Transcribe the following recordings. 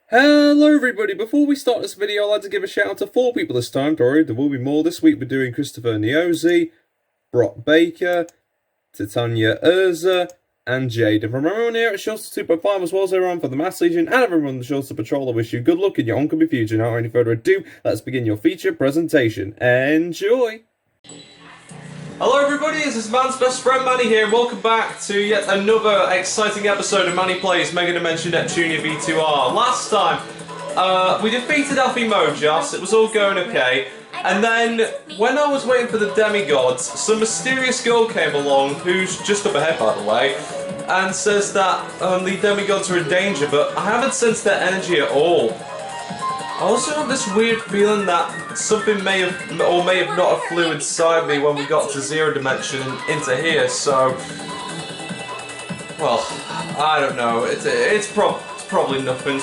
Hello everybody, before we start this video I'd like to give a shout out to 4 people this time. Don't worry, there will be more. This week we're doing Christopher Niosi, Brock Baker, Titania Erza, and Jade. And from everyone here at SHOUTOUT 2.5 as well as everyone for the Mass Legion and everyone on the SHOUTOUT Patrol, I wish you good luck in your oncoming future. Now without any further ado, let's begin your feature presentation. Enjoy! Hello everybody, this is Man's best friend Manny here, and welcome back to yet another exciting episode of Manny Plays Megadimension Neptunia V2R. Last time, we defeated Alphimojos, it was all going okay, and then, when I was waiting for the demigods, some mysterious girl came along, who's just up ahead by the way, and says that the demigods are in danger, but I haven't sensed their energy at all. I also have this weird feeling that something may have or may have not have flew inside me when we got to 0 dimension into here, so... Well, I don't know, it's probably nothing,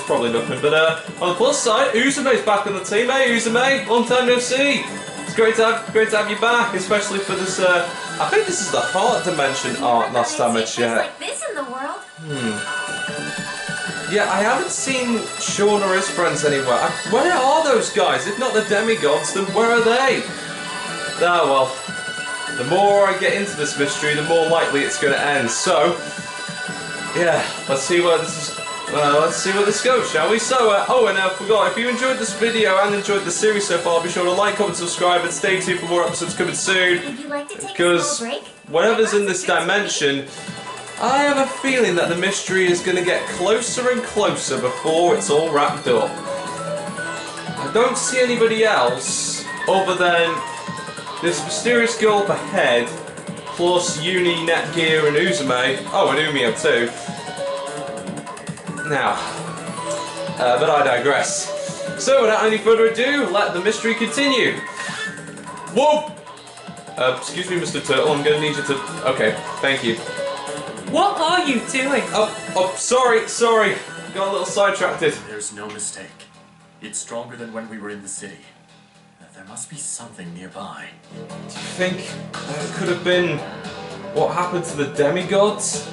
but on the plus side, Uzume's back on the team. Hey Uzume, long time no see! It's great to have you back, especially for this, I think this is the Heart Dimension art last time I checked. Like this in the world. Yeah, I haven't seen Sean or his friends anywhere. Where are those guys? If not the demigods, then where are they? Ah, well, the more I get into this mystery, the more likely it's going to end. So, yeah, let's see where this is. Let's see where this goes, shall we? So, oh, and I forgot, if you enjoyed this video and enjoyed the series so far, be sure to like, comment, subscribe, and stay tuned for more episodes coming soon. Would you like to take Because a small break? whatever's in this dimension, I have a feeling that the mystery is going to get closer and closer before it's all wrapped up. I don't see anybody else other than this mysterious girl up ahead, plus Uni, Netgear, and Uzume. Oh, and Umio too. Now, but I digress. So, without any further ado, let the mystery continue. Whoa! Excuse me, Mr. Turtle, I'm going to need you to... Okay, thank you. What are you doing? Oh, sorry. Got a little sidetracked. There's no mistake. It's stronger than when we were in the city. There must be something nearby. Do you think it could have been what happened to the demigods?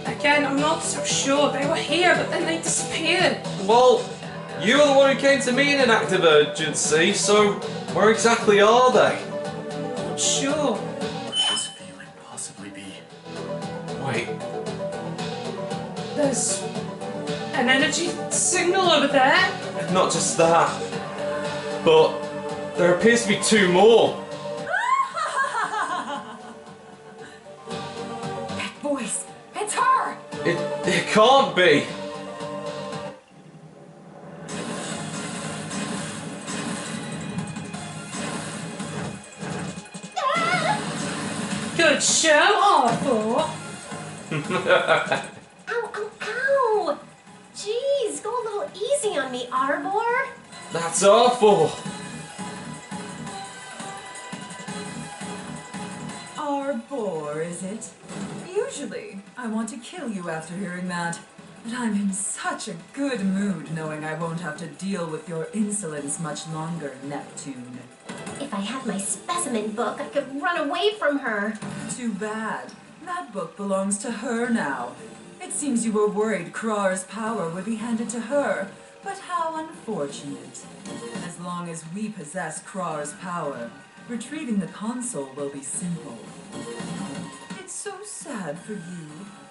Again, I'm not so sure. They were here, but then they disappeared. Well, you were the one who came to me in an act of urgency, so where exactly are they? Not sure. Could this feeling possibly be? Wait, There's an energy signal over there. not just that, but there appears to be 2 more. That voice. It's her. It can't be. Good show, Arthur. Ow. Jeez, go a little easy on me, Arbor. That's awful. Arbor, is it? Usually, I want to kill you after hearing that. But I'm in such a good mood knowing I won't have to deal with your insolence much longer, Neptune. If I had my specimen book, I could run away from her. Too bad. That book belongs to her now. It seems you were worried Krar's power would be handed to her. But how unfortunate. As long as we possess Krar's power, retrieving the console will be simple. It's so sad for you,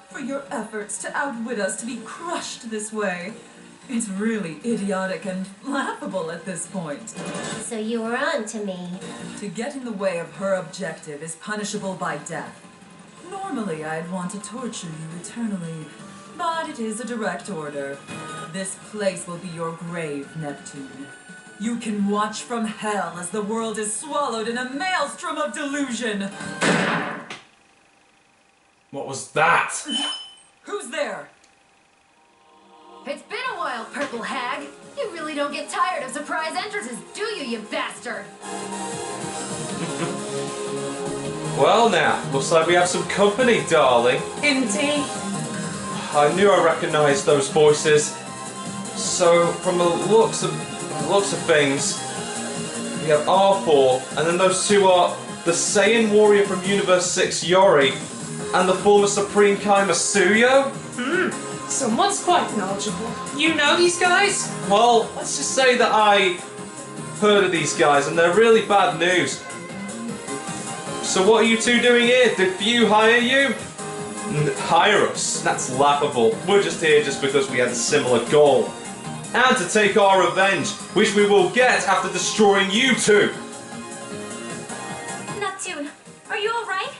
for your efforts to outwit us to be crushed this way. It's really idiotic and laughable at this point. So you were on to me. To get in the way of her objective is punishable by death. Normally, I'd want to torture you eternally, but it is a direct order. This place will be your grave, Neptune. You can watch from hell as the world is swallowed in a maelstrom of delusion. What was that? Who's there? It's been a while, Purple Hag. You really don't get tired of surprise entrances, do you bastard? Well now, looks like we have some company, darling. Indeed. I knew I recognised those voices. So, from the looks of things, we have R4, and then those 2 are the Saiyan warrior from Universe 6, Yori, and the former Supreme Kai Masuyo? Someone's quite knowledgeable. You know these guys? Well, let's just say that I heard of these guys and they're really bad news. So what are you two doing here? Did VIIR hire you? Hire us? That's laughable. We're just here just because we had a similar goal. And to take our revenge, which we will get after destroying you two. Neptune, are you alright?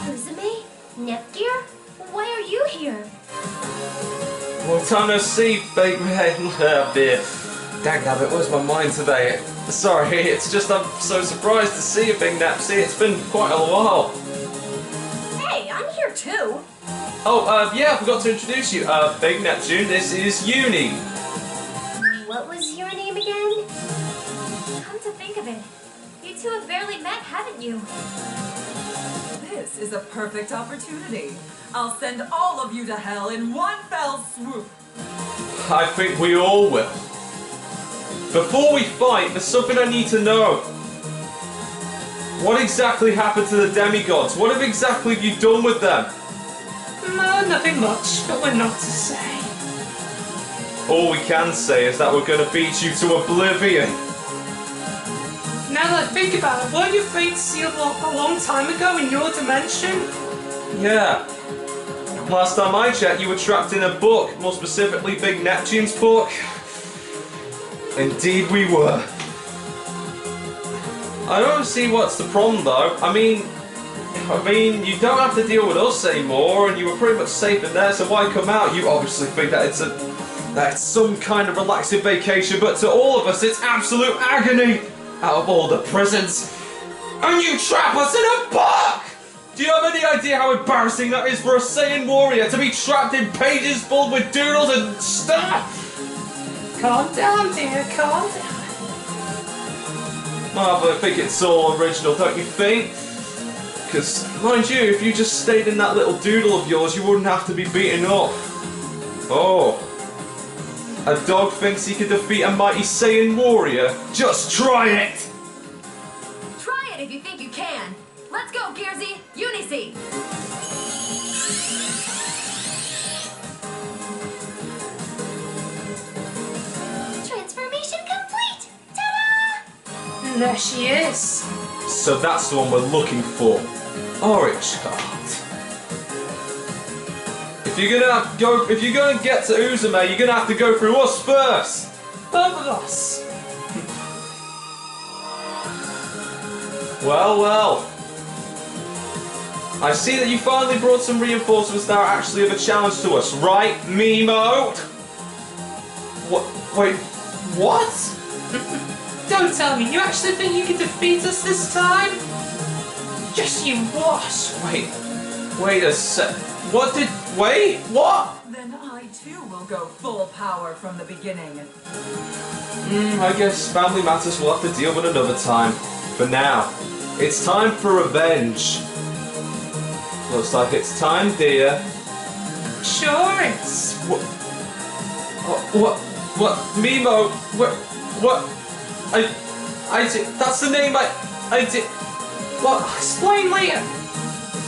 Uzume? Nepgear? Why are you here? Long time no see, big man. Dagnabbit, where's my mind today? Sorry, it's just I'm so surprised to see you, Big Nap. See, it's been quite a while. Hey, I'm here too. Oh, yeah, I forgot to introduce you. Big Neptune, this is Uni. What was your name again? Come to think of it, you two have barely met, haven't you? This is a perfect opportunity. I'll send all of you to hell in one fell swoop. I think we all will. Before we fight, there's something I need to know. What exactly happened to the demigods? What exactly have you done with them? No, nothing much, but we're not to say. All we can say is that we're going to beat you to oblivion. Now that I think about it, weren't your fate sealed a long time ago in your dimension? Yeah. Last time I checked, you were trapped in a book, more specifically Big Neptune's book. Indeed we were. I don't see what's the problem though. I mean, you don't have to deal with us anymore, and you were pretty much safe in there, so why come out? You obviously think that it's some kind of relaxing vacation, but to all of us, it's absolute agony out of all the prisons. And you trap us in a book! Do you have any idea how embarrassing that is for a Saiyan warrior to be trapped in pages full with doodles and stuff? Calm down, dear, calm down. Oh, but I think it's all original, don't you think? Because, mind you, if you just stayed in that little doodle of yours, you wouldn't have to be beaten up. Oh. A dog thinks he can defeat a mighty Saiyan warrior? Just try it! Try it if you think you can. Let's go, Gearsy. Unisi. Transformation complete. Ta-da! There she is. So that's the one we're looking for. Orange card. If you're gonna get to Uzume, you're gonna have to go through us first. Both of us. Well, well. I see that you finally brought some reinforcements that are actually of a challenge to us, right, Mimo? What? Wait, what? Don't tell me, you actually think you can defeat us this time? Yes, you what? Wait a sec. Wait, what? Then I too will go full power from the beginning. I guess family matters we'll have to deal with another time. For now, it's time for revenge. Looks like it's time, dear. Sure is. What? Mimo? What? That's the name I did. Well, I'll explain later.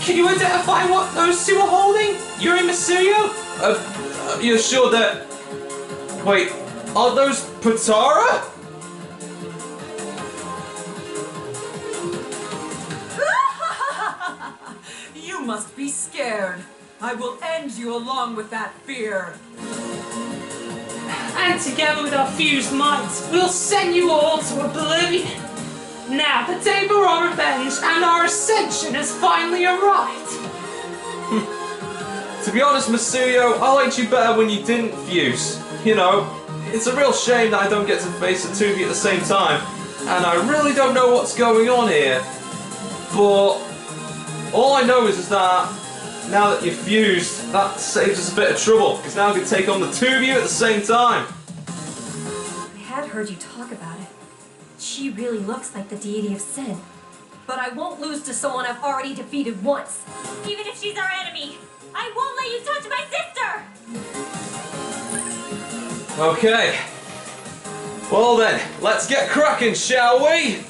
Can you identify what those two are holding? Yuri and Masuyo? You're sure that... Wait, are those Patara? You must be scared. I will end you along with that fear. And together with our fused minds, we'll send you all to oblivion. Now the day for our revenge and our ascension has finally arrived. To be honest, Masuyo, I liked you better when you didn't fuse. You know, it's a real shame that I don't get to face the two of you at the same time, and I really don't know what's going on here. But all I know is that now that you're fused, that saves us a bit of trouble, because now I can take on the two of you at the same time. I had heard you talk about it. She really looks like the deity of sin. But I won't lose to someone I've already defeated once. Even if she's our enemy, I won't let you touch my sister! Okay. Well then, let's get cracking, shall we?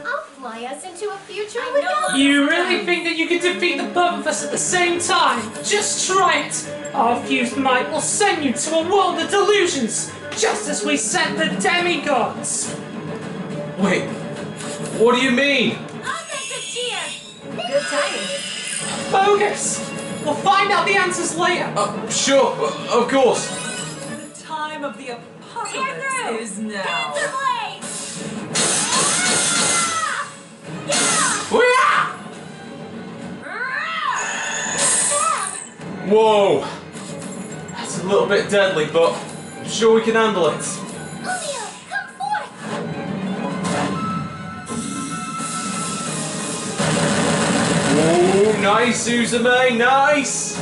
I'll fly us into a a future with us. You really think that you can defeat the both of us at the same time? Just try it! Our fused might will send you to a world of delusions, just as we sent the demigods! Wait, what do you mean? I'll take the cheer. Good timing. Bogus! We'll find out the answers later. Sure, of course. The time of the Tear apocalypse through. is now. Panzer blade. Whoa! That's a little bit deadly, but I'm sure we can handle it. Julio, come forth. Oh, nice, Uzume, nice!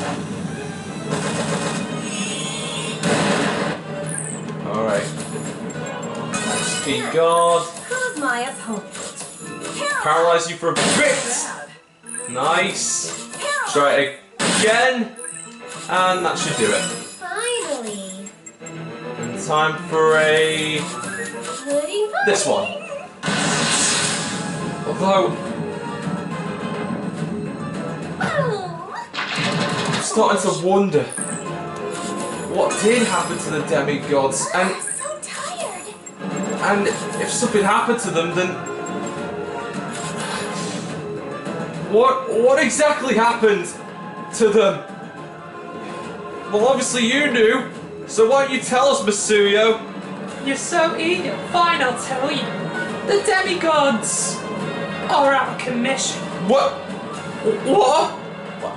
Alright. Speed guard. Who's my opponent? Paralyze you for a bit! Bad. Nice! Try it again! And that should do it. Finally. Time for a... Goody this one. Although, I'm starting to wonder what did happen to the demigods, I'm so tired. and if something happened to them, then what exactly happened to them? Well, obviously you knew, so why don't you tell us, Masuyo? You're so eager. Fine, I'll tell you. The demigods are out of commission. What? What?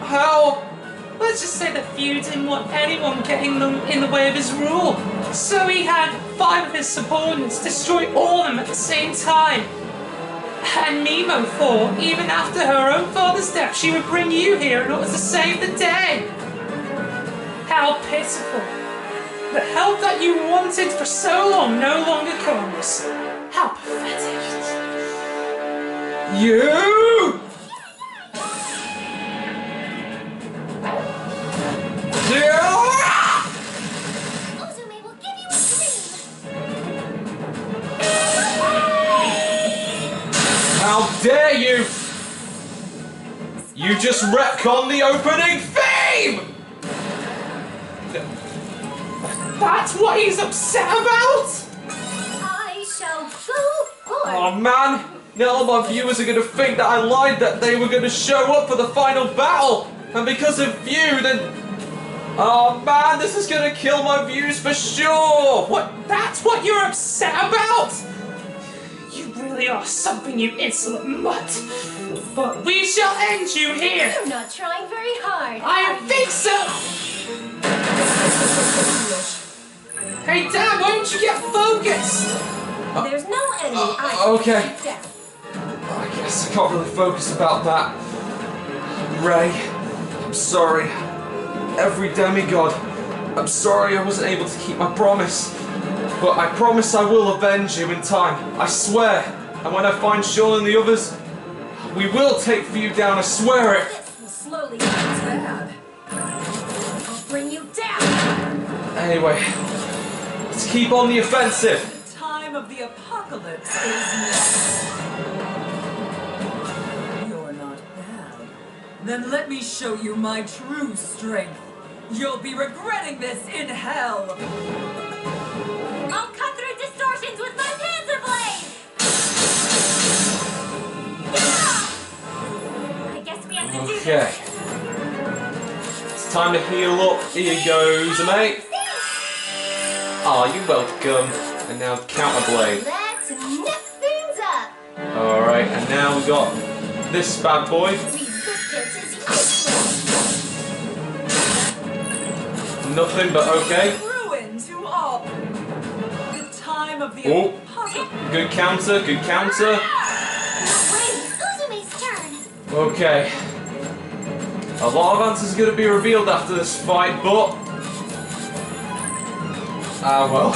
How? Let's just say the feud didn't want anyone getting them in the way of his rule. So he had 5 of his subordinates destroy all of them at the same time. And Nemo thought, even after her own father's death, she would bring you here in order to save the day. How pitiful. The help that you wanted for so long no longer comes. How pathetic. You? Uzume will give you a dream. How dare you! You just retconned the opening theme! That's what he's upset about? I shall go forth. Oh man, now all my viewers are going to think that I lied that they were going to show up for the final battle, and because of you, then... Oh man, this is going to kill my views for sure! What? That's what you're upset about? You really are something, you insolent mutt. But we shall end you here. You're not trying very hard. I think so. Hey, Dad, why don't you get focused? There's no enemy I okay. can shoot down. I guess I can't really focus about that. Ray, I'm sorry. Every demigod, I'm sorry I wasn't able to keep my promise. But I promise I will avenge you in time. I swear. And when I find Sean and the others, we will take for you down, I swear it. This will slowly get bad. I'll bring you down. Anyway, let's keep on the offensive. The time of the apocalypse is next. You're not bad. Then let me show you my true strength. You'll be regretting this in hell. I'll cut through distortions with my Panzer blade. I guess we have to do this. Okay. It's time to heal up. Here you go, mate. Ah, you're welcome. And now counterblade. Let's nip things up. Alright, and now we got this bad boy. Resistance is useless. Nothing but okay. Ruin to all. The time of the Oh. apocalypse. Good counter, good counter. No way. Uzume's turn. Okay. A lot of answers are going to be revealed after this fight, but... well.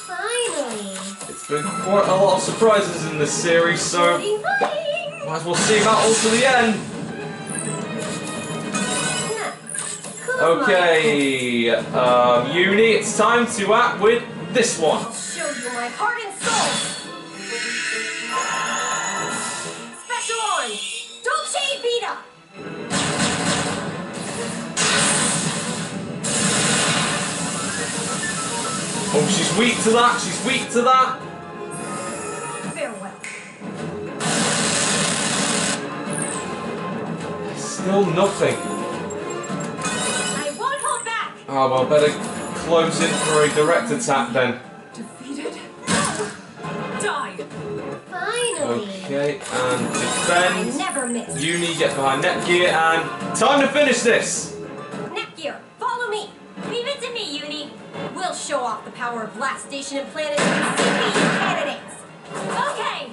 Finally. It's been quite a lot of surprises in this series, so... Ready, fighting. Might as well see that all to the end. Okay, Uni, it's time to act with this one. I'll show you my heart and soul. Special Oh, she's weak to that. She's weak to that. Farewell. Still nothing. I won't hold back! Oh, well, better close in for a direct attack then. Defeated? Die! Finally! Okay, and I defend. never miss. Uni, get behind Netgear, and time to finish this! Netgear, follow me! Leave it to me, Uni! We'll show off the power of Blast Station and Planet to the CPU candidates! Okay!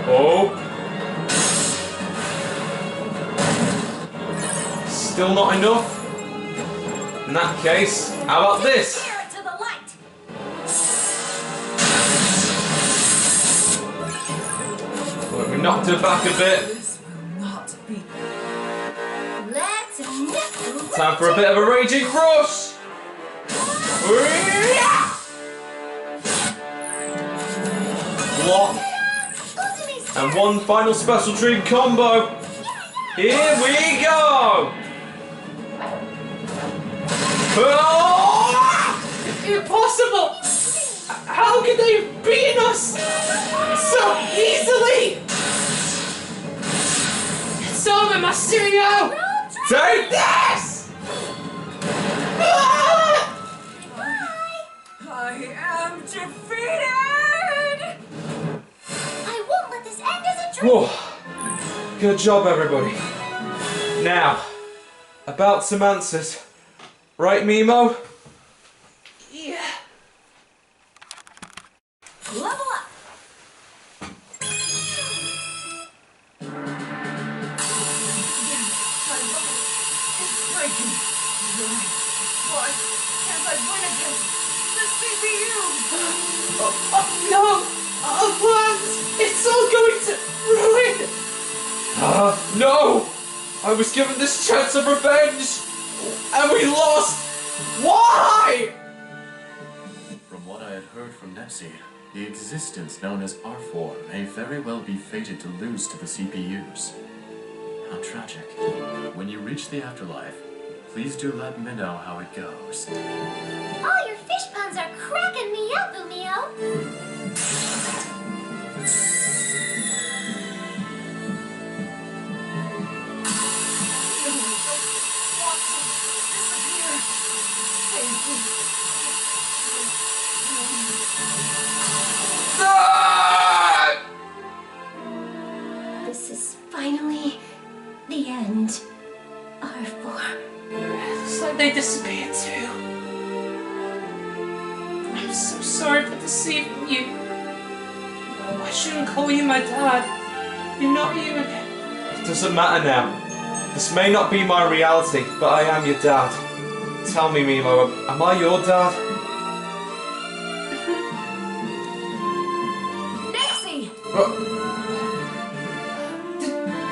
Oh. Still not enough? In that case, how about this? Steer it to the light! Well, we knocked her back a bit. This will not be. Let's nip Time for a bit of a raging crush! Block. And one final special dream combo. Here we go! Oh! Impossible! How could they have beaten us so easily? It's over, Mysterio! Take this! I am defeated! I won't let this end as a dream. Whoa. Good job, everybody. Now, about some answers. Right, Mimo? Yeah. level up! It's breaking. Why can't I win against the CPU? No! Our plans! It's all going to ruin! No! I was given this chance of revenge, and we lost! Why? From what I had heard from Nepsi, the existence known as R4 may very well be fated to lose to the CPUs. How tragic. When you reach the afterlife, please do let me know how it goes. All your fish puns are cracking me up, Umio. This is finally the end. R4. Looks like they disappeared too. I'm so sorry for deceiving you. I shouldn't call you my dad. You're not human. It doesn't matter now. This may not be my reality, but I am your dad. Tell me, Mimo, am I your dad? Nixie!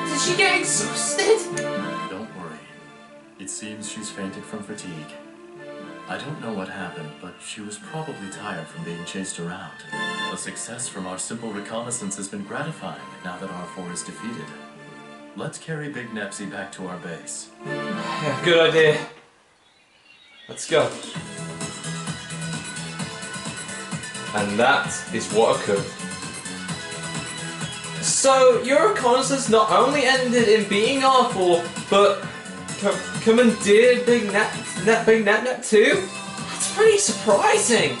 Did she get exhausted? Don't worry. It seems she's fainted from fatigue. I don't know what happened, but she was probably tired from being chased around. The success from our simple reconnaissance has been gratifying now that R4 is defeated. Let's carry Big Nepsi back to our base. Yeah, good idea. Let's go. And that is what occurred. So, your reconnaissance not only ended in beating R4, but commandeered Big Nep too? That's pretty surprising.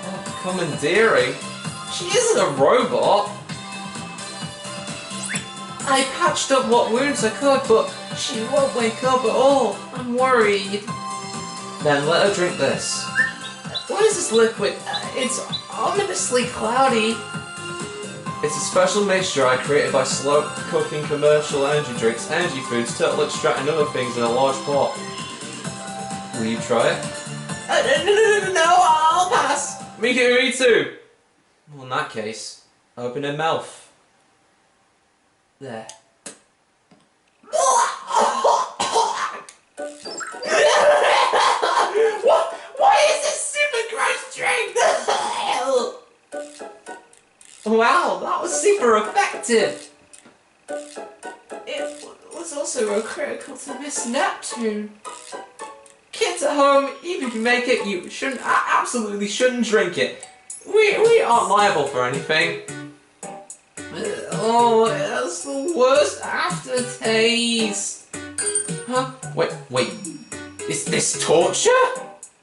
Oh, commandeering? She isn't a robot. I patched up what wounds I could, but she won't wake up at all. I'm worried. Then let her drink this. What is this liquid? It's ominously cloudy. It's a special mixture I created by slow cooking commercial energy drinks, energy foods, turtle extract and other things in a large pot. Will you try it? No, I'll pass. Me too. Well, in that case, open her mouth. There. Why is this super gross drink? Wow, that was super effective. It was also critical to Miss Neptune. Kids at home, even if you make it, you shouldn't, absolutely shouldn't drink it. We aren't liable for anything. Oh, it's the worst aftertaste. Huh? Wait. Is this torture?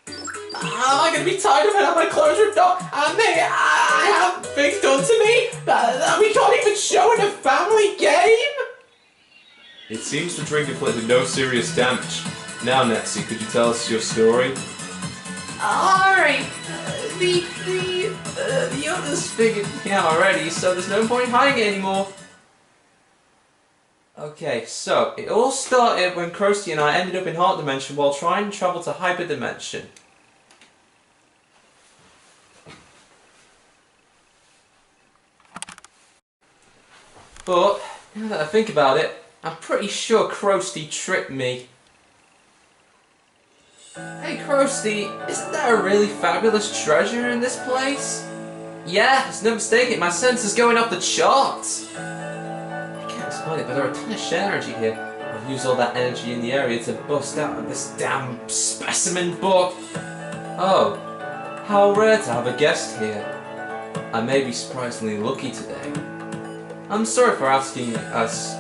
Am I going to be tired of it? I'm going to close your door and I have things done to me that we can't even show in a family game? It seems the drink inflicted no serious damage. Now, Netsy, could you tell us your story? Alright, the others figured me out already, so there's no point hiding it anymore. Okay, so it all started when Krusty and I ended up in Heart Dimension while trying to travel to Hyper Dimension. But, now that I think about it, I'm pretty sure Krusty tricked me. Hey Krusty, isn't there a really fabulous treasure in this place? Yeah, there's no mistaking, my sense is going off the charts. I can't explain it, but there are a ton of shit energy here. I've used all that energy in the area to bust out of this damn specimen book. Oh, how rare to have a guest here. I may be surprisingly lucky today. I'm sorry for asking as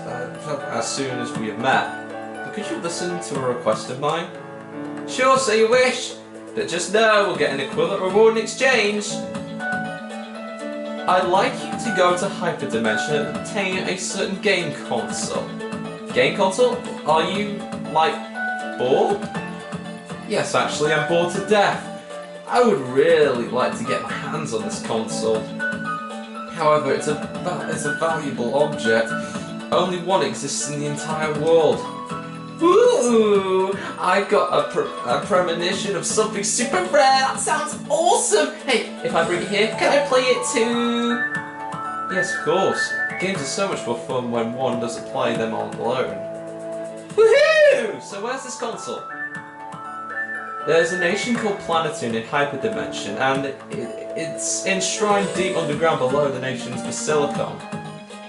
soon as we have met, but could you listen to a request of mine? Sure, so you wish, but just know we'll get an equivalent reward in exchange. I'd like you to go to Hyper Dimension and obtain a certain game console. Game console? Are you, like, bored? Yes, actually, I'm bored to death. I would really like to get my hands on this console. However, it's a valuable object. Only one exists in the entire world. Ooh! I got a premonition of something super rare. That sounds awesome! Hey, if I bring it here, can I play it too? Yes, of course. Games are so much more fun when one doesn't play them all alone. Woohoo! So where's this console? There's a nation called Planetoon in Hyper Dimension, and it's enshrined deep underground below the nation's Basilicon.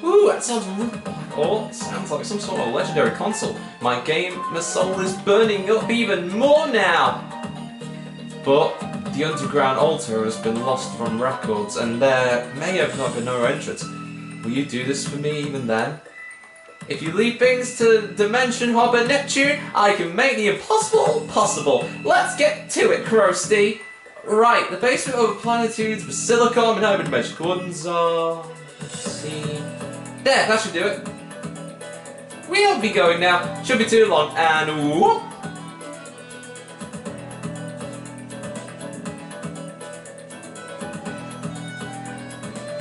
Ooh, that sounds really cool. It sounds like some sort of legendary console. My gamer soul is burning up even more now! But the underground altar has been lost from records, and there may have not been no entrance. Will you do this for me even then? If you leave things to Dimension Hopper Neptune, I can make the impossible possible. Let's get to it, Krusty. Right, the basement of Planetoon's Basilicon and Hyper Dimension coordinates are... let's see... there, that should do it. We'll be going now. Shouldn't be too long, and whoop!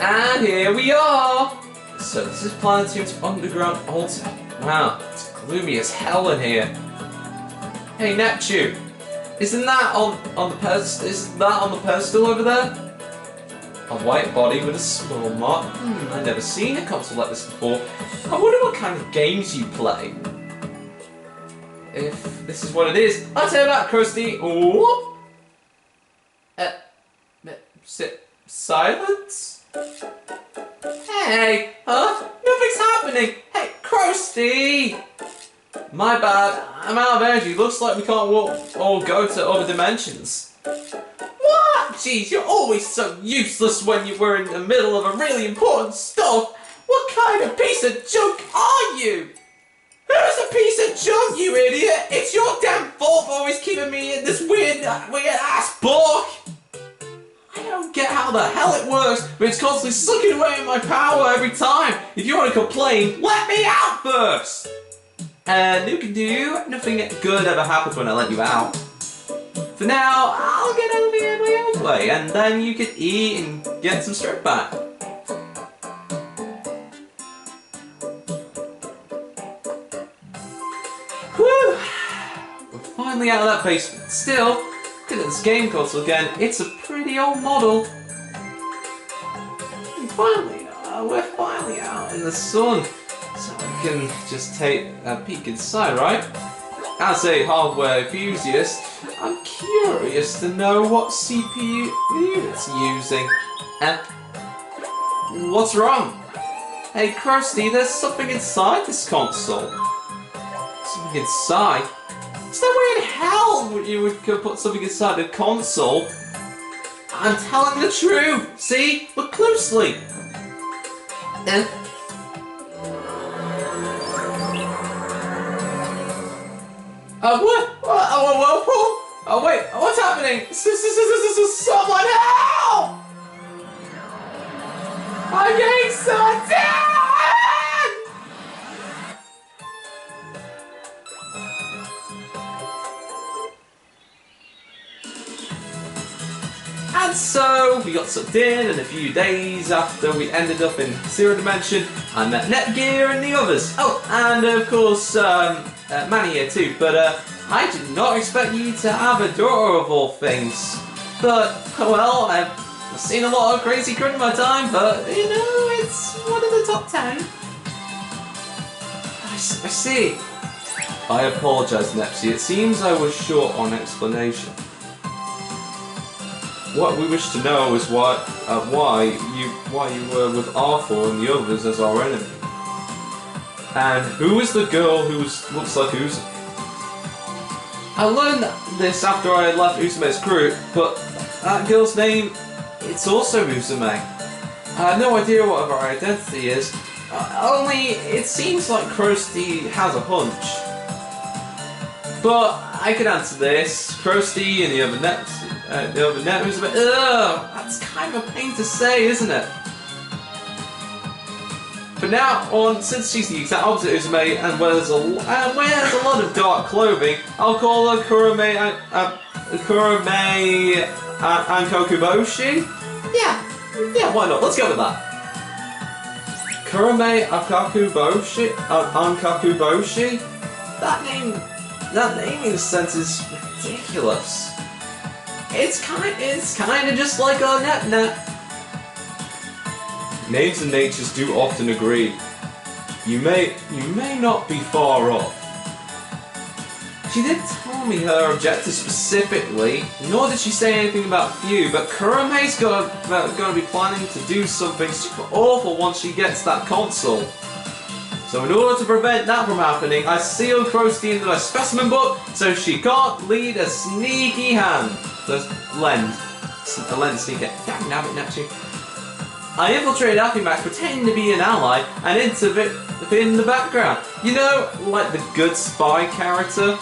And here we are! So this is Planetoon's underground altar. Wow, it's gloomy as hell in here. Hey Neptune, isn't that on the pedestal? Is that on the pedestal over there? A white body with a small mark. I've never seen a console like this before. I wonder what kind of games you play. If this is what it is, I'll tell you about Krusty. Ooh. Silence? Hey, huh? Nothing's happening. Hey, Krusty! My bad. I'm out of energy. Looks like we can't walk or go to other dimensions. What? Jeez, you're always so useless when you were in the middle of a really important stuff. What kind of piece of junk are you? Who's a piece of junk, you idiot? It's your damn fault for always keeping me in this weird ass book. I don't get how the hell it works, but it's constantly sucking away at my power every time. If you want to complain, let me out first. And you can do, nothing good ever happens when I let you out. For now, I'll get over here my own way, and then you can eat and get some strength back. Whew! We're finally out of that basement. Still, look at this game console again. It's a pretty old model. And finally, we're finally out in the sun, so we can just take a peek inside, right? As a hardware enthusiast, I'm curious to know what CPU it's using. And what's wrong? Hey Krusty, there's something inside this console. Something inside? Is there a way in hell told you could put something inside the console. I'm telling the truth. See? Look closely. What? Oh, wait. What's happening? Someone help! I'm getting sucked in! And so we got sucked in, and a few days after we ended up in Zero Dimension, I met Netgear and the others. Oh, and of course, Manny here too, but I did not expect you to have a daughter of all things. But, well, I've seen a lot of crazy crud in my time, but, you know, it's one of the top 10. I see. I apologise, Nepsi. It seems I was short on explanation. What we wish to know is why you were with Arthur and the others as our enemy. And who is the girl who looks like Uzume? I learned this after I left Uzume's crew, but that girl's name, it's also Uzume. I have no idea what her identity is, only it seems like Krusty has a hunch. But I can answer this. Krusty and the other net Uzume, that's kind of a pain to say, isn't it? But now on, since she's the exact opposite of Uzume and wears a lot of dark clothing, I'll call her Kurame Ankakuboshi? Yeah, why not? Let's go with that. Kurame Ankakuboshi? That naming sense is ridiculous. It's kind of just like our net. Names and natures do often agree. You may not be far off. She didn't tell me her objective specifically, nor did she say anything about Few, but Kurame's gonna be planning to do something super awful once she gets that console. So in order to prevent that from happening, I sealed Krusty into my specimen book so she can't lead a sneaky hand. The lens sneaker. Damn it, Neptune. I infiltrated Akimax pretending to be an ally and intervened in the background. You know, like the good spy character.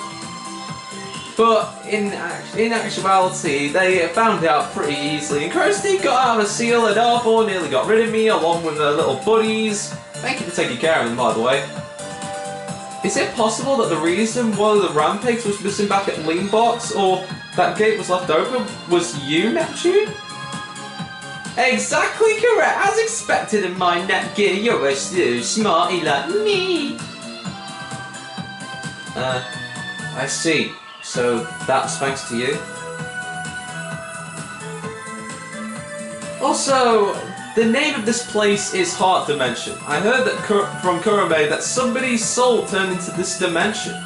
But in actuality, they found out pretty easily, and Krusty got out of a seal, and Arthur nearly got rid of me along with her little buddies. Thank you for taking care of them, by the way. Is it possible that the reason one of the rampigs was missing back at Leanbox, or that gate was left open, was you, Neptune? Exactly correct, as expected in my Netgear, you're a smarty like me. I see. So that's thanks to you. Also, the name of this place is Heart Dimension. I heard that from Kurame that somebody's soul turned into this dimension.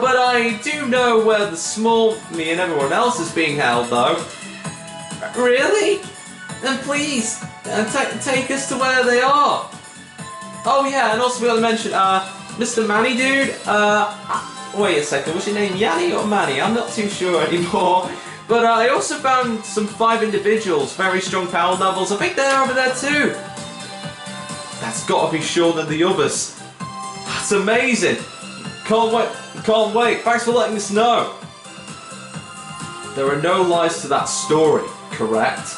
But I do know where the small me and everyone else is being held, though. Really? Then please, take us to where they are. Oh yeah, and also we gotta mention, Mr. Manny dude, wait a second, was your name Yanni or Manny? I'm not too sure anymore. But I also found some 5 individuals, very strong power levels. I think they're over there too. That's gotta be shorter than the others. That's amazing. Can't wait. Thanks for letting us know. There are no lies to that story, correct?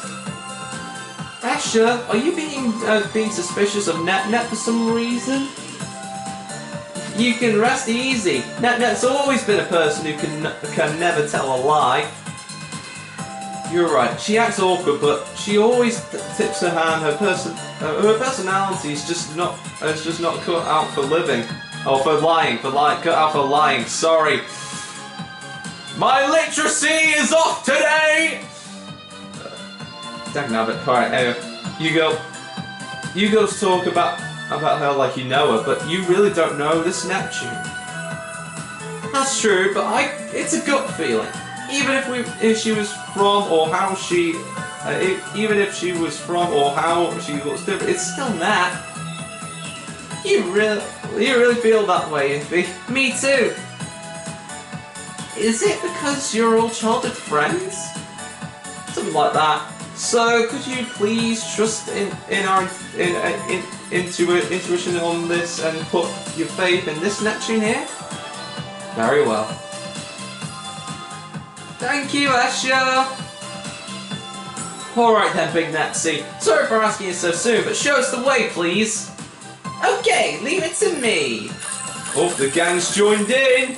Asher, are you being suspicious of Net for some reason? You can rest easy. Net's always been a person who can never tell a lie. You're right. She acts awkward, but she always tips her hand. Her personality is just not cut out for living. Oh, for lying. Cut out for lying. Sorry. My literacy is off today. Dagnabbit. Alright, anyway. You girls talk about her like you know her, but you really don't know this Neptune. That's true, but it's a gut feeling. Even if she was from or how she looks different, it's still Nat. You really feel that way, Iffy. Me too. Is it because you're all childhood friends? Something like that. So, could you please trust in our intuition on this and put your faith in this Neptune here? Very well. Thank you, Esha! Alright then, Big Nepsy. Sorry for asking you so soon, but show us the way, please. Okay, leave it to me. Oh, the gang's joined in.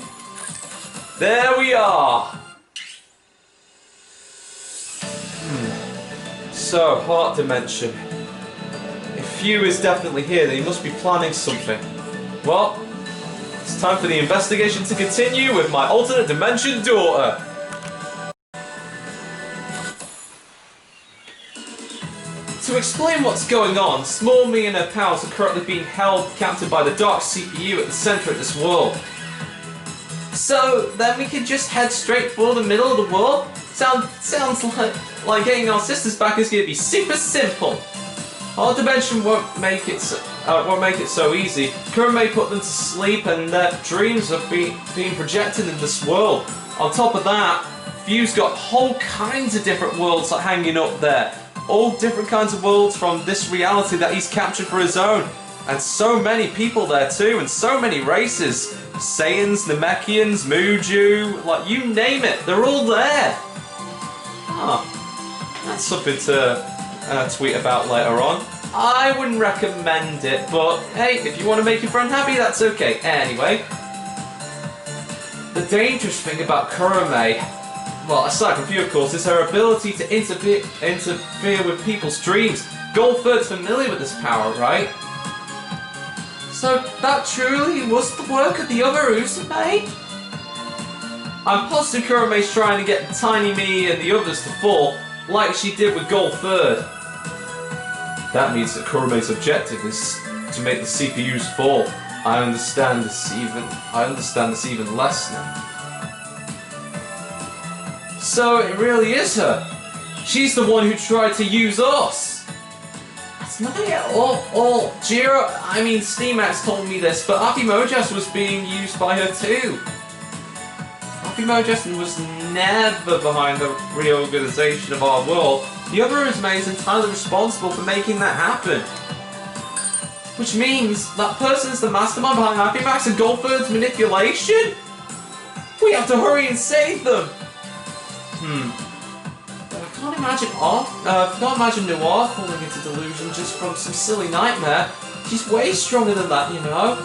There we are. So, Heart Dimension. If Few is definitely here, then he must be planning something. Well, it's time for the investigation to continue with my alternate dimension daughter. To explain what's going on, Small Me and her pals are currently being held captive by the dark CPU at the center of this world. So, then we could just head straight for the middle of the world? Sounds like getting our sisters back is going to be super simple. Our dimension won't make it so easy. Kurame put them to sleep and their dreams are being projected in this world. On top of that, Few's got whole kinds of different worlds hanging up there. All different kinds of worlds from this reality that he's captured for his own. And so many people there too, and so many races. Saiyans, Namekians, Muju, like you name it, they're all there. That's something to tweet about later on. I wouldn't recommend it, but hey, if you want to make your friend happy, that's okay. Anyway, the dangerous thing about Kurame, well, aside from Few of course, is her ability to interfere with people's dreams. Goldford's familiar with this power, right? So that truly was the work of the other Usume? I'm positive Kurame's trying to get Tiny Me and the others to fall, like she did with Goldford. That means that Kurame's objective is to make the CPUs fall. I understand this even less now. So it really is her. She's the one who tried to use us. That's nothing at all. Steamax told me this, but Afimojas was being used by her too. Afimojas was never behind the reorganization of our world. The other Usume is entirely responsible for making that happen. Which means that person's the mastermind behind Afimojas and Goldford's manipulation? We have to hurry and save them! But I can't imagine Noir falling into delusion just from some silly nightmare. She's way stronger than that, you know.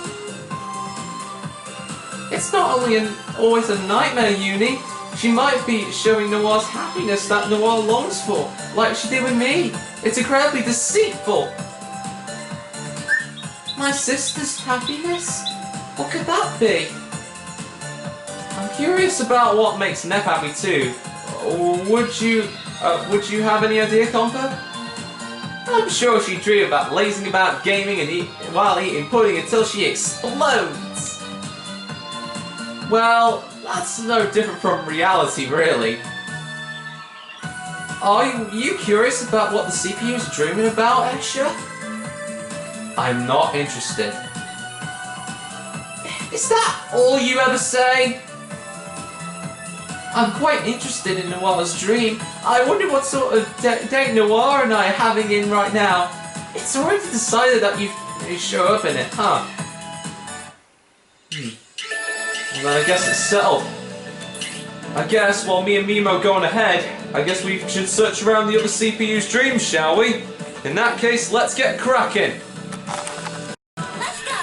It's not only always a nightmare, Uni. She might be showing Noir's happiness that Noir longs for, like she did with me. It's incredibly deceitful. My sister's happiness? What could that be? I'm curious about what makes Nep happy too. Would you have any idea, Compa? I'm sure she'd dream about lazing about gaming and while eating pudding until she explodes. Well, that's no different from reality, really. Are you curious about what the CPU's dreaming about, Esha? I'm not interested. Is that all you ever say? I'm quite interested in Noir's dream. I wonder what sort of date Noir and I are having in right now. It's already decided that you show up in it, huh? Well, then I guess it's settled. I guess while me and Mimo go on ahead, I guess we should search around the other CPU's dreams, shall we? In that case, let's get cracking. Let's go!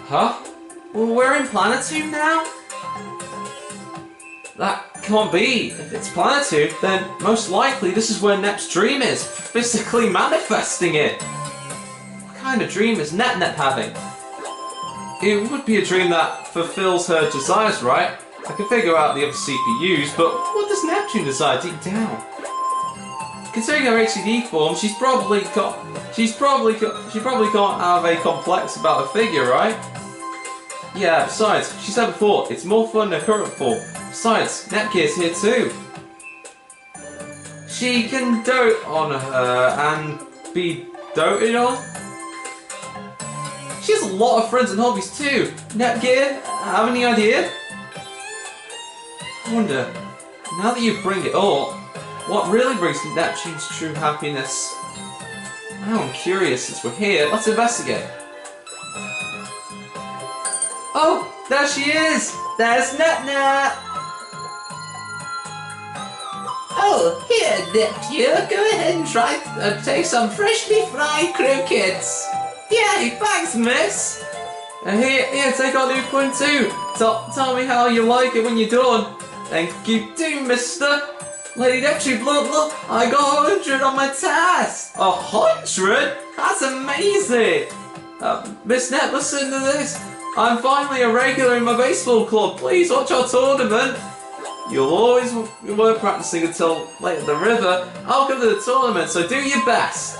Huh? Well, we're in Planetune now? That can't be. If it's Planetune, then most likely this is where Nep's dream is, physically manifesting it. What kind of dream is Nep having? It would be a dream that fulfills her desires, right? I can figure out the other CPUs, but what does Neptune desire deep down? Considering her HCD form, she probably can't have a complex about her figure, right? Yeah, besides, she said before, it's more fun than her current form. Besides, Nepgear's here too. she can dote on her and be doted on. She has a lot of friends and hobbies too. Netgear, have any idea? I wonder, now that you bring it up, what really brings Neptune's true happiness? Now I'm curious since we're here. Let's investigate. Oh, there she is! There's Net-Net! Oh, here, Neptune, go ahead and try take some freshly fried croquettes. Yay, thanks, miss! Here, take our new coin too. Tell me how you like it when you're done. Thank you too, mister. Lady Neptune, look, I got 100 on my test. 100? That's amazing. Miss Net, listen to this. I'm finally a regular in my baseball club. Please watch our tournament. You'll always work practicing until late at the river. I'll come to the tournament, so do your best.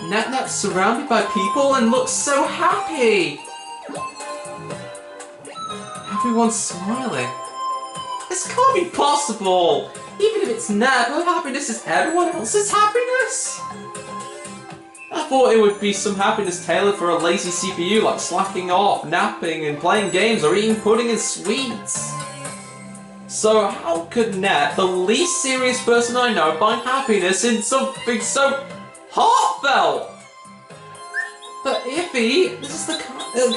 Net-Net's surrounded by people and looks so happy. Everyone's smiling. This can't be possible. Even if it's Net, her happiness is everyone else's happiness. I thought it would be some happiness tailored for a lazy CPU, like slacking off, napping, and playing games, or eating pudding and sweets. So how could Net, the least serious person I know, find happiness in something so heartfelt? But Iffy, this is the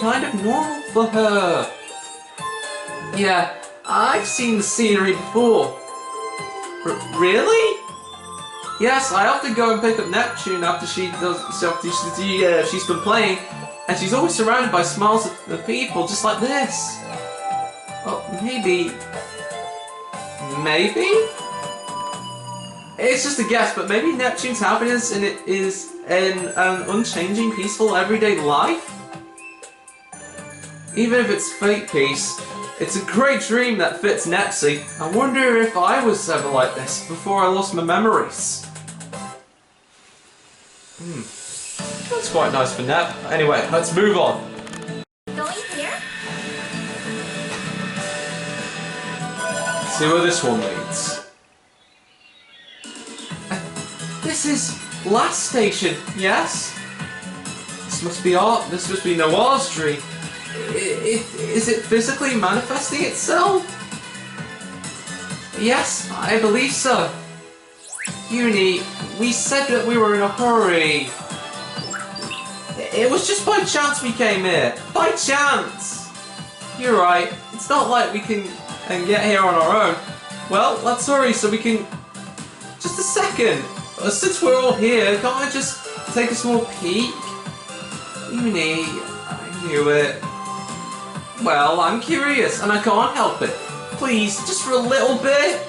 kind of normal for her. Yeah, I've seen the scenery before. Really? Yes, I often go and pick up Neptune after she's done playing, and she's always surrounded by smiles of people just like this. Oh, maybe? It's just a guess, but maybe Neptune's happiness in it is in an unchanging, peaceful, everyday life? Even if it's fake peace, it's a great dream that fits Nepsy. I wonder if I was ever like this before I lost my memories. That's quite nice for Nep. Anyway, let's move on. Going here? See where this one leads. This is last station, yes? This must be Noah's dream. Is it physically manifesting itself? Yes, I believe so. Uni, we said that we were in a hurry. It was just by chance we came here. By chance! You're right. It's not like we can get here on our own. Well, let's hurry so we can... Just a second. Since we're all here, can't I just take a small peek? Uni, I knew it. Well, I'm curious and I can't help it. Please, just for a little bit.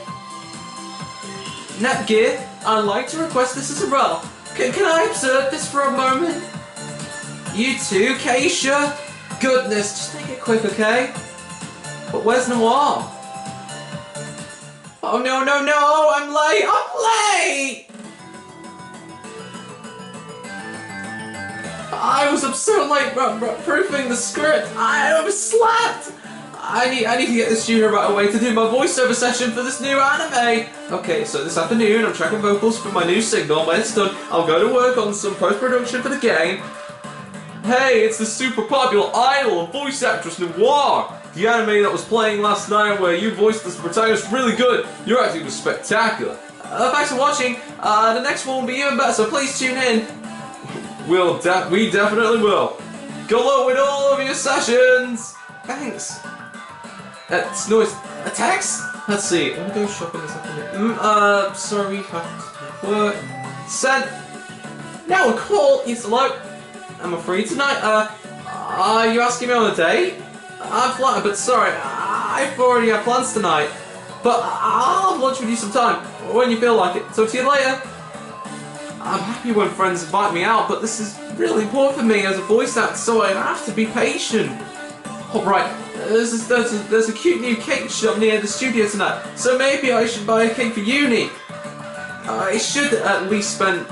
Netgear, I'd like to request this as a role. Can I observe this for a moment? You too, Keisha? Goodness, just make it quick, okay? But where's Noir? Oh no, I'm late! I was so late proofing the script. I overslept! I need to get the studio right away to do my voiceover session for this new anime. Okay, so this afternoon I'm tracking vocals for my new signal. When it's done, I'll go to work on some post-production for the game. Hey, it's the super popular idol and voice actress Noir. The anime that was playing last night where you voiced the protagonist really good. Your acting was spectacular. Thanks for watching. The next one will be even better, so please tune in. We definitely will. Good luck with all of your sessions. Thanks. It's noise. A text? Let's see. I'm gonna go shopping this afternoon. Sorry, I have to work. Sent. Now a call. Yes, hello. I'm free tonight. Are you asking me on a date? I'm flattered, but sorry. I've already had plans tonight. But I'll have lunch with you sometime when you feel like it. Talk to you later. I'm happy when friends invite me out, but this is really important for me as a voice actor, so I have to be patient. Alright, there's a cute new cake shop near the studio tonight, so maybe I should buy a cake for uni. I should at least spend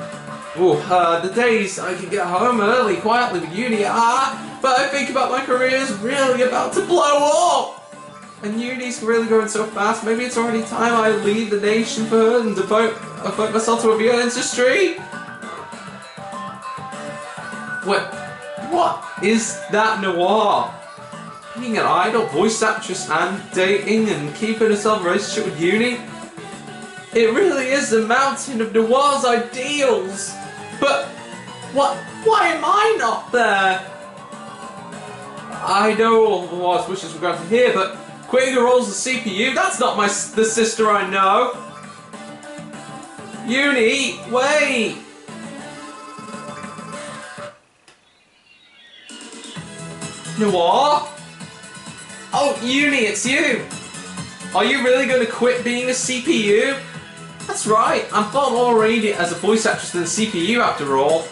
the days I can get home early, quietly with uni. But I think about my career is really about to blow up! And uni's really going so fast, maybe it's already time I leave the nation for her and devote equate myself to a VR industry? Wait, what is that, Noir? Being an idol, voice actress, and dating and keeping herself in a relationship with Uni? It really is the mountain of Noir's ideals! But, why am I not there? I know all of Noir's wishes were granted here, but quitting her role as a CPU, that's not the sister I know! Uni, wait! Noir? Oh, Uni, it's you! Are you really going to quit being a CPU? That's right, I'm far more rated as a voice actress than a CPU after all.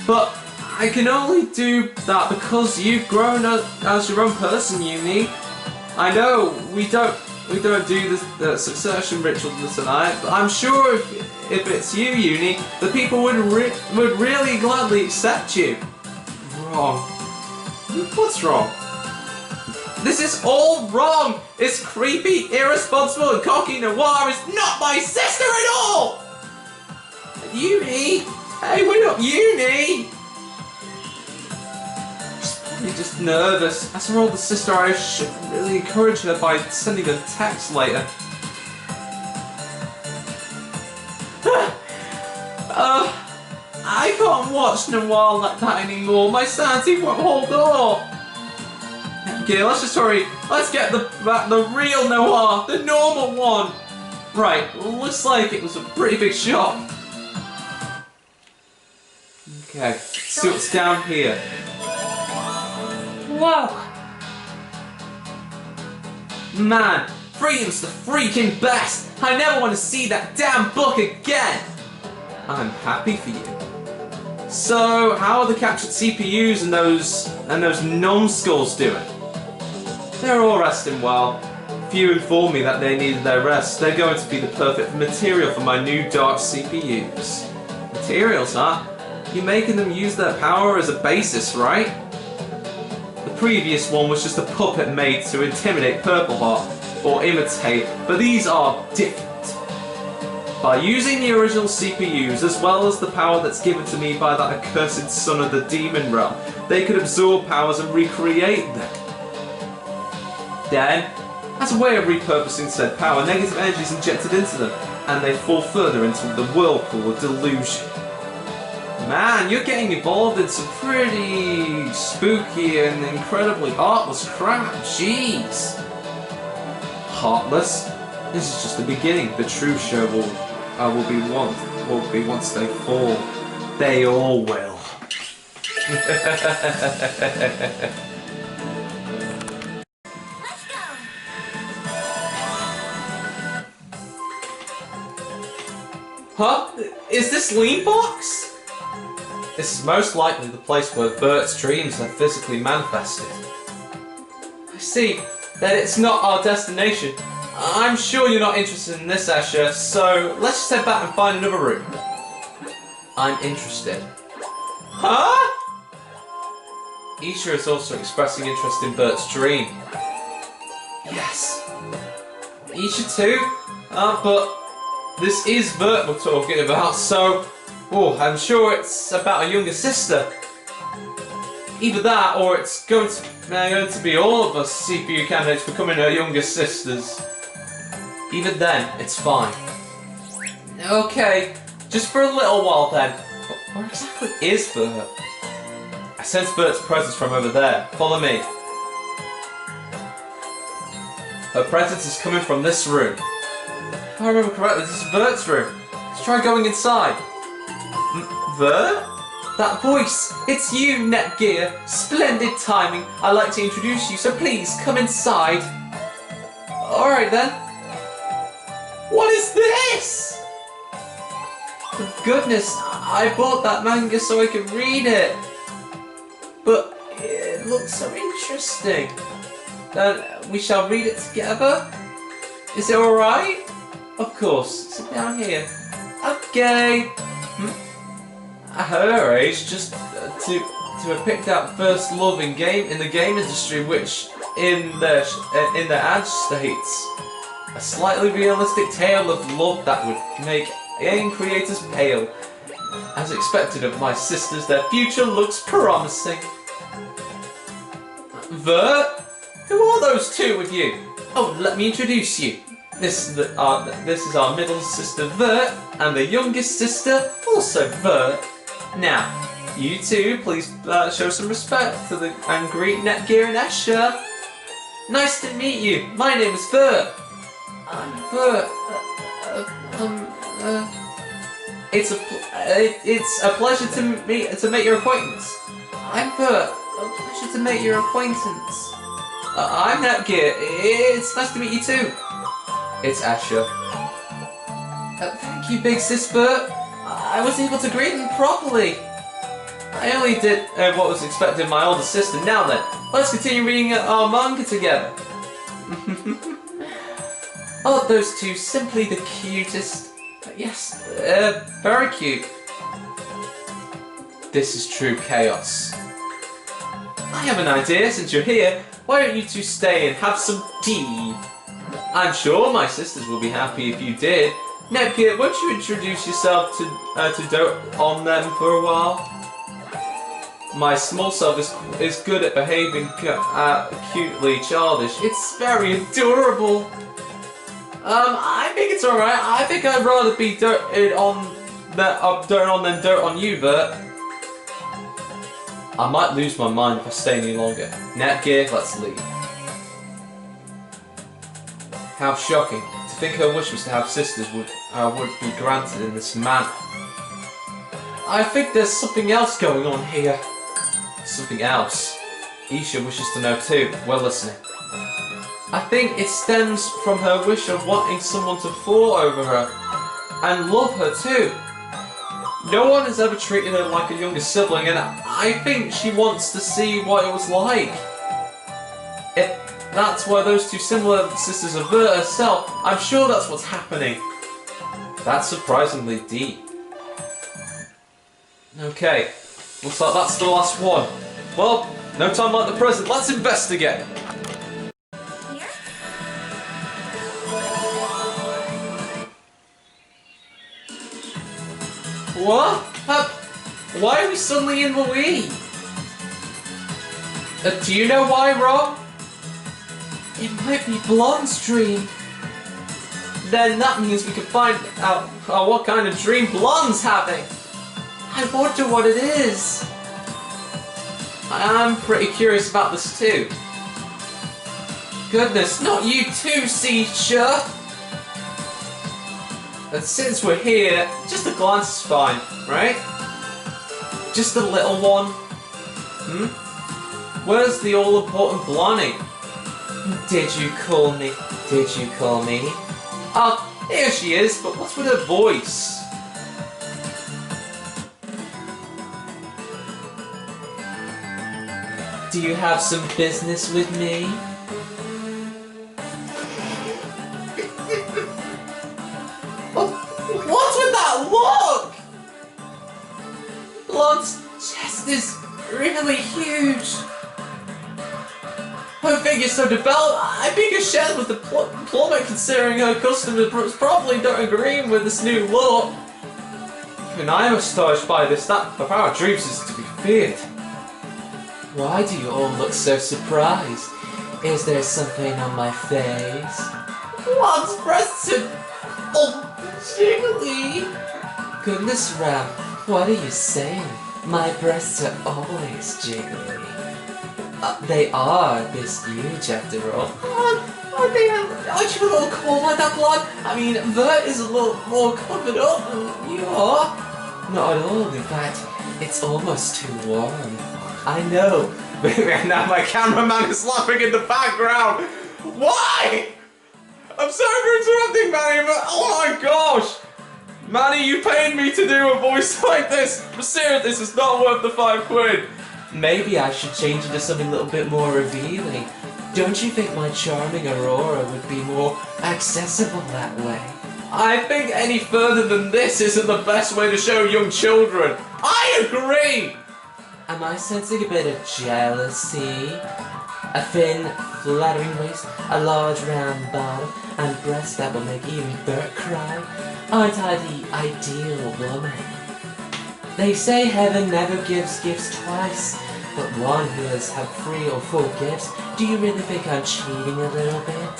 But I can only do that because you've grown as your own person, Uni. I know we don't do the succession ritual tonight, but I'm sure if it's you, Uni, the people would really gladly accept you. Wrong. What's wrong? This is all wrong! It's creepy, irresponsible, and cocky. Noir is not my sister at all! Uni? Hey, wait up, Uni! She's probably just nervous. As her older sister, I should really encourage her by sending a text later. I can't watch Noir like that anymore. My sanity won't hold up. Okay, let's just hurry. Let's get the real Noir, the normal one. Right, looks like it was a pretty big shock. Okay, see what's down here. Whoa! Man, freedom's the freaking best. I never want to see that damn book again. I'm happy for you. So, how are the captured CPUs and those numbskulls doing? They're all resting well. Few informed me that they needed their rest. They're going to be the perfect material for my new dark CPUs. Materials, huh? You're making them use their power as a basis, right? The previous one was just a puppet made to intimidate Purple Heart, or imitate, but these are different. By using the original CPUs, as well as the power that's given to me by that accursed son of the demon realm, they could absorb powers and recreate them. Then, as a way of repurposing said power, negative energy is injected into them, and they fall further into the whirlpool of delusion. Man, you're getting involved in some pretty spooky and incredibly heartless crap, jeez. Heartless? This is just the beginning. The true show will be once they fall. They all will. Huh? Is this Lean Box? This is most likely the place where Bert's dreams are physically manifested. I see that it's not our destination. I'm sure you're not interested in this, Asher, so let's just head back and find another room. I'm interested. Huh? Isha is also expressing interest in Bert's dream. Yes. Isha too? But this is Bert we're talking about, so I'm sure it's about a younger sister. Either that, or it's going to be all of us CPU candidates becoming her younger sisters. Even then, it's fine. Okay, just for a little while then. But where exactly is Bert? I sense Bert's presence from over there. Follow me. Her presence is coming from this room. If I remember correctly, this is Bert's room. Let's try going inside. Bert? That voice! It's you, Netgear! Splendid timing! I'd like to introduce you, so please, come inside. Alright then. What is this? For goodness, I bought that manga so I could read it. But it looks so interesting. Then we shall read it together? Is it alright? Of course, sit down here. Okay. At her age, just to have picked out first love in the game industry, which in the ad states A slightly realistic tale of love that would make game creators pale. As expected of my sisters, their future looks promising. VIIR? Who are those two with you? Oh, let me introduce you. This is our middle sister VIIR, and the youngest sister, also VIIR. Now, you two, please show some respect to and greet Netgear and Escher. Nice to meet you. My name is VIIR. I'm VIIR. It's a pleasure to make your acquaintance. I'm VIIR. A pleasure to make your acquaintance. I'm Netgear. It's nice to meet you too. It's Escher. Thank you, big sis VIIR. I was able to greet them properly. I only did what was expected of my older sister. Now then, let's continue reading our manga together. Oh, those two, simply the cutest. Yes, very cute. This is true chaos. I have an idea, since you're here. Why don't you two stay and have some tea? I'm sure my sisters will be happy if you did. Netgear, won't you introduce yourself to dote on them for a while? My small self is good at behaving cutely childish. It's very adorable. I think it's alright. I think I'd rather be dirt on than dirt on you, VIIR. I might lose my mind if I stay any longer. Netgear, let's leave. How shocking. To think her wish was to have sisters would be granted in this manner. I think there's something else going on here. Something else. Isha wishes to know too. We're listening. I think it stems from her wish of wanting someone to fall over her and love her too. No one has ever treated her like a younger sibling, and I think she wants to see what it was like. If that's why those two similar sisters of VIIR herself, I'm sure that's what's happening. That's surprisingly deep. Okay, looks like that's the last one. Well, no time like the present, let's investigate! Here? What? Why are we suddenly in the lead? Do you know why, Rob? It might be Blonde's dream. Then that means we can find out what kind of dream Blonde's having. I wonder what it is. I'm pretty curious about this too. Goodness, not you too, Seisha! And since we're here, just a glance is fine, right? Just a little one. Where's the all-important Blondie? Did you call me? Did you call me? Oh, here she is, but what's with her voice? Do you have some business with me? What's with that look? Blonde's chest is really huge. Her figure's so developed, I think a shed with the plummet considering her customers probably don't agree with this new look. Even I am astonished by this, that of our dreams is to be feared. Why do you all look so surprised? Is there something on my face? Blonde's breasts are jiggly. Goodness, Ram, what are you saying? My breasts are always jiggly. They are this huge after all. Aren't you a little cold like that, Blonde? I mean, VIIR is a little more covered up than you are. Not at all, in fact, it's almost too warm. I know. And now my cameraman is laughing in the background. Why? I'm sorry for interrupting, Manny, but oh my gosh! Manny, you paid me to do a voice like this. But seriously, this is not worth the £5. Maybe I should change it to something a little bit more revealing. Don't you think my charming Aurora would be more accessible that way? I think any further than this isn't the best way to show young children. I agree! Am I sensing a bit of jealousy? A thin, flattering waist, a large round bottom, and breasts that will make even Bert cry. Aren't I the ideal woman? They say heaven never gives gifts twice, but one who has had 3 or 4 gifts. Do you really think I'm cheating a little bit?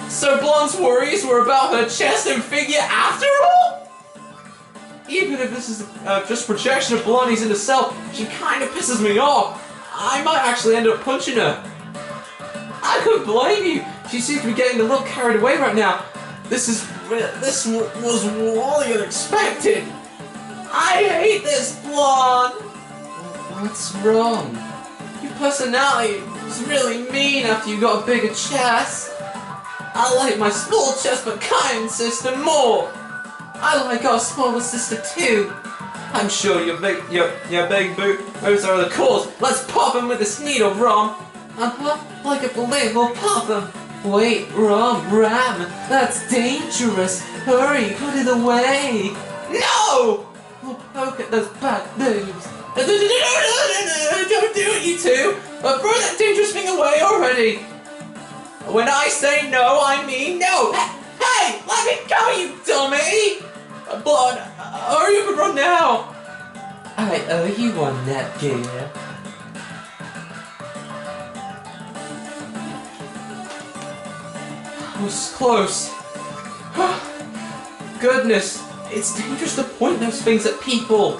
So Blonde's worries were about her chest and figure after all? Even if this is just projection of Blondie's inner self, she kind of pisses me off. I might actually end up punching her. I couldn't blame you. She seems to be getting a little carried away right now. This was wholly unexpected. I hate this, Blonde. What's wrong? Your personality is really mean after you got a bigger chest. I like my small chest but kind sister more. I like our smaller sister too. I'm sure your big boobs are the cause. Let's pop him with this needle, Rom. Like a balloon, we'll pop him. Wait, Ram, that's dangerous. Hurry, put it away. No! We'll poke at those back boobs. Don't do it, you two! Throw that dangerous thing away already! When I say no, I mean no! Hey! Let me go, you dummy! Blonde, hurry up and run now! I owe you one, Neptunia. I was close. Goodness, it's dangerous to point those things at people.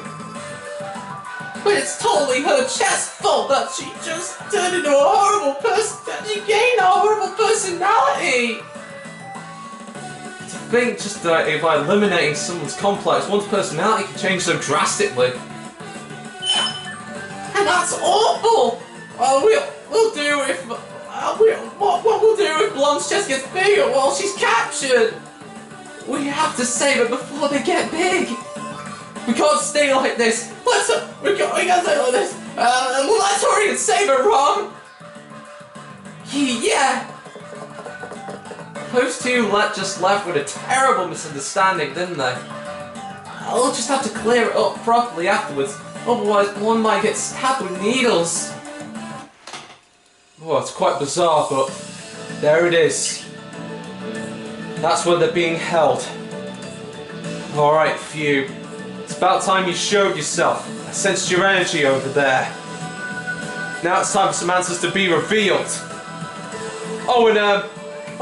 But it's totally her chest's fault that she just turned into a horrible person. She gained a horrible personality. To think just that by eliminating someone's complex, one's personality can change so drastically. And that's awful. We'll do if what we'll do if Blonde's chest gets bigger while she's captured. We have to save her before they get big. We can't stay like this. We can't stay like this. Let's hurry and save her, Rom. Yeah. Those two just left with a terrible misunderstanding, didn't they? I'll just have to clear it up properly afterwards. Otherwise, one might get stabbed with needles. Oh, it's quite bizarre, but there it is. That's where they're being held. Alright, phew. It's about time you showed yourself. I sensed your energy over there. Now it's time for some answers to be revealed.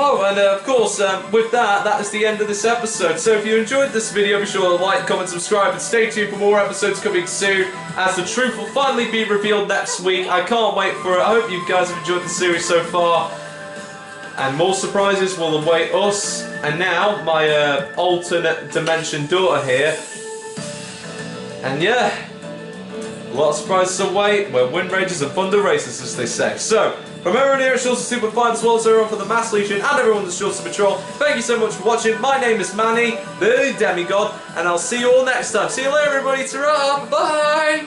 And of course, with that is the end of this episode. So if you enjoyed this video, be sure to like, comment, subscribe, and stay tuned for more episodes coming soon, as the truth will finally be revealed next week. I can't wait for it. I hope you guys have enjoyed the series so far. And more surprises will await us. And now, my alternate dimension daughter here. And yeah, a lot of surprises await. We're wind rages and thunder races, as they say. So, from everyone here at Shouts Super Fine, as well as everyone for the Mass Legion and everyone at Shouts Patrol, thank you so much for watching. My name is Manny, the Demigod, and I'll see you all next time. See you later, everybody. Ta-ra! Bye!